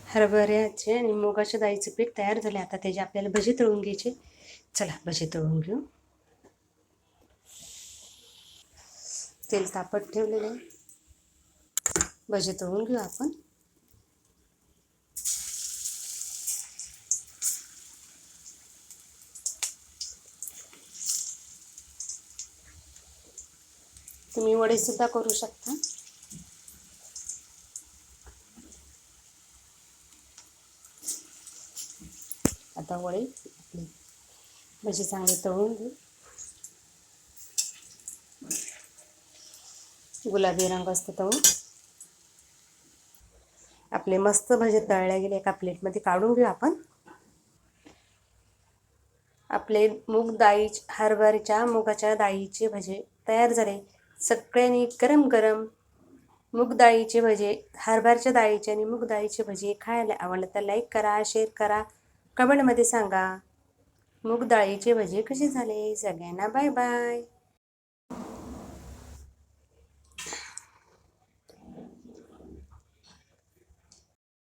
हरभऱ्याचे आणि मुगाच्या डाळीचे पीठ तयार झाले. आता त्याचे आपल्याला भजे तळून घ्यायचे. चला भजे तळून घेऊ. तेल तापत ठेवलेलं आहे. भजे तळून घेऊ आपण. तुम्ही वडे सुद्धा करू शकता. आता वडे आपले भजे चांगले तळून घेऊ. गुलाबी रंग असतो तळून. आपले मस्त भजे तळले गेले. एका प्लेटमध्ये काढून घेऊ आपण. आपले हरभऱ्याच्या मुगाच्या डाळीचे भजे तयार झाले. सगळ्यांनी गरम गरम मूग डाळीचे भजे, हरभऱ्याच्या डाळीचे आणि मूग डाळीचे भजे खायला आवडलं तर लाईक करा, शेअर करा, कमेंटमध्ये सांगा. मूग डाळीचे भजे कसे झाले. सगळ्यांना बाय बाय.